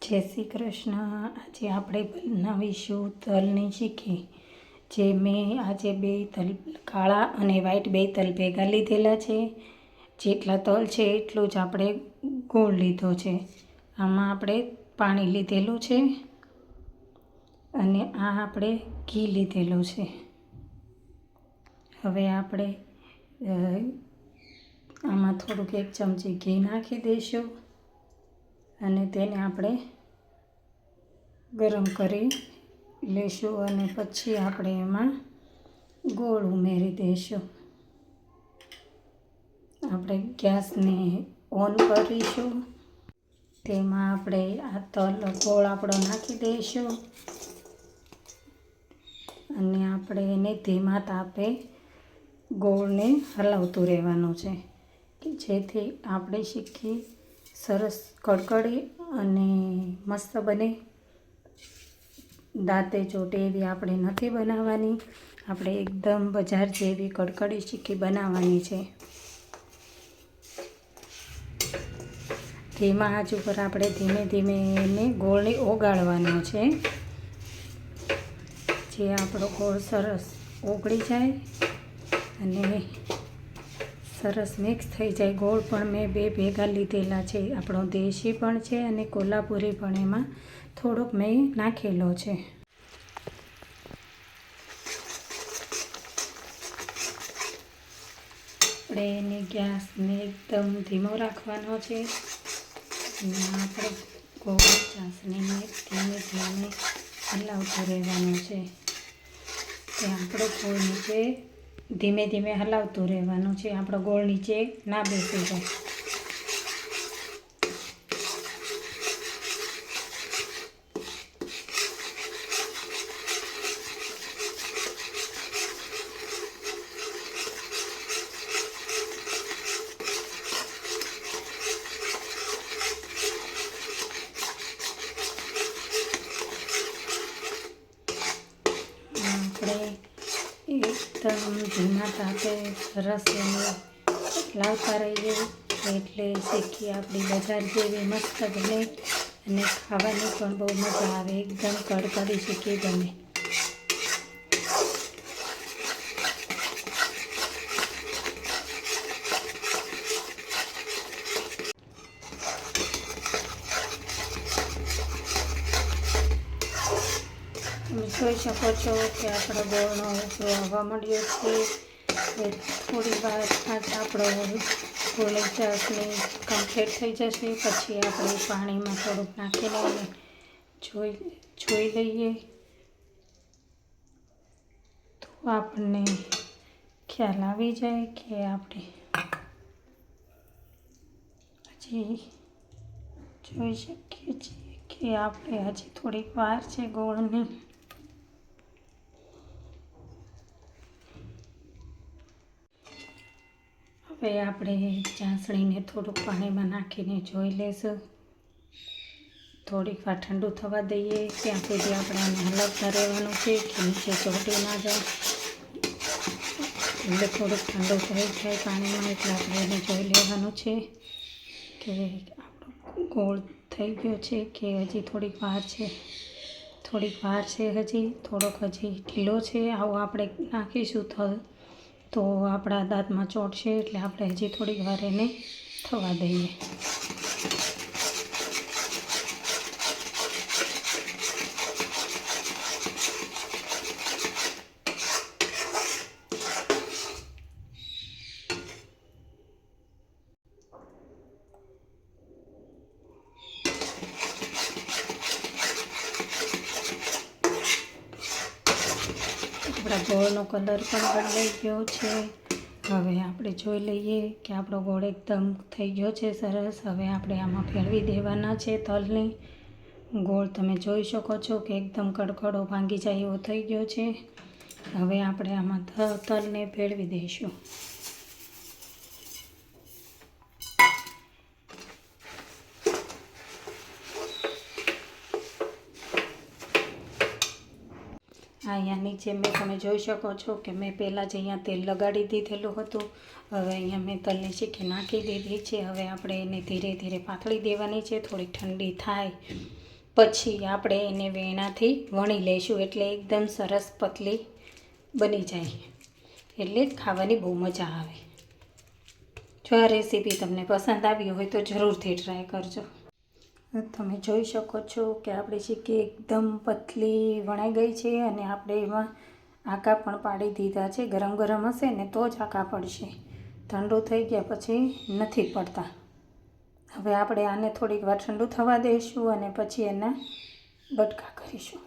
જય શ્રી કૃષ્ણ। આજે આપણે બનાવીશું તલની ચીક્કી। જે મેં આજે 2 તલ કાળા અને વ્હાઈટ 2 તલ ભેગા લીધેલા છે। જેટલા તલ છે એટલું જ આપણે ગોળ લીધો છે। આમાં આપણે પાણી લીધેલું છે અને આ આપણે ઘી લીધેલું છે। હવે આપણે આમાં થોડુંક 1 ચમચી ઘી નાખી દઈશું અને તેને આપણે ગરમ કરી લઈશું અને પછી આપણે એમાં ગોળ ઉમેરી દઈશું। આપણે ગેસને ઓન કરીશું। તેમાં આપણે આ તલ ગોળ આપણો નાખી દઈશું અને આપણે એને ધીમા તાપે ગોળને હલાવતું રહેવાનું છે કે જેથી આપણી ચીક્કી સરસ કડકડી અને મસ્ત બને। દાંતે ચોટે એવી આપણે નથી બનાવવાની, આપણે એકદમ બજાર જેવી કડકડી ચીક્કી બનાવવાની છે। ધીમા આંચ ઉપર આપણે ધીમે ધીમે એને ગોળને ઓગાળવાનો છે। જે આપણો ગોળ સરસ ઓગળી જાય અને સરસ મિક્સ થઈ જાય। ગોળ પણ મેં 2 ભેગા લીધેલા છે, આપણો દેશી પણ છે અને કોલ્હાપુરી પણ એમાં થોડોક મેં નાખેલો છે। આપણે એને ગેસને એકદમ ધીમો રાખવાનો છે અને આપણે ગોળ ચાસણીને ધીમે ધીમે હલાવતું રહેવાનું છે કે આપણો ગોળ નીચે ધીમે ધીમે હલાવતું રહેવાનું છે, આપણો ગોળ નીચે ના બેસી જાય। આપણે એકદમ ધીમા તાપે સરસ એને લાવતા રહીએ એટલે ચીક્કી આપણી બજાર જેવી મસ્ત બને અને ખાવાની પણ બહુ મજા આવે, એકદમ કડકડી ચીક્કી બને। તમે જોઈ શકો છો કે આપણો ગોળનો ઉપરો આવવા માંડ્યો છે। થોડી વાર આપણો ગોળની ચાસણી કમ્પ્લીટ થઈ જશે પછી આપણે પાણીમાં થોડુંક નાખીને એને જોઈ લઈએ તો આપણને ખ્યાલ આવી જાય કે આપણે હજી જોઈ શકીએ છીએ કે આપણે હજી થોડીક વાર છે ગોળની। હવે આપણે ચાસણીને થોડુંક પાણીમાં નાખીને જોઈ લઈશું। થોડીક વાર ઠંડુ થવા દઈએ, ત્યાં સુધી આપણે આને હલાવતા રહેવાનું છે કે નીચે ચોંટી ના જાય। એટલે થોડુંક ઠંડુ થઈ જાય પાણીમાં એટલે આપણે એને જોઈ લેવાનું છે કે આપણો ગોળ થઈ ગયો છે કે હજી થોડીક વાર છે। થોડીક વાર છે, હજી થોડોક હજી ઢીલો છે। આવું આપણે નાખીશું તો આપણા દાંતમાં ચોંટશે એટલે આપણે હજી થોડીક વાર એને થવા દઈએ। આપણા ગોળનો કલર પણ બદલાઈ ગયો છે। હવે આપણે જોઈ લઈએ કે આપણો ગોળ એકદમ થઈ ગયો છે સરસ। હવે આપણે આમાં ભેળવી દેવાના છે તલને। ગોળ તમે જોઈ શકો છો કે એકદમ કડકડો ભાંગી જાય એવો થઈ ગયો છે। હવે આપણે આમાં તલને ભેળવી દઈશું। અહીંયા નીચે તમે જોઈ શકો છો કે મેં પહેલાં જ અહીંયા તેલ લગાડી દીધેલું હતું। હવે અહીંયા મેં તલની ચીક્કી નાખી દીધી છે। હવે આપણે એને ધીરે ધીરે પાથળી દેવાની છે, થોડી ઠંડી થાય પછી આપણે એને વેણાથી વણી લઈશું એટલે એકદમ સરસ પતલી બની જાય, એટલે ખાવાની બહુ મજા આવે. જો આ રેસીપી તમને પસંદ આવી હોય તો જરૂરથી ટ્રાય કરજો. તમે જોઈ શકો છો કે આપણી ચીક્કી એકદમ પતલી વણાઈ ગઈ છે અને આપણે એમાં આકા પણ પાડી દીધા છે. ગરમ ગરમ હશે ને તો જ આકા પડશે, ઠંડુ થઈ ગયા પછી નથી પડતા. હવે આપણે આને થોડીક વાર ઠંડુ થવા દઈશું અને પછી એના બટકા કરીશું.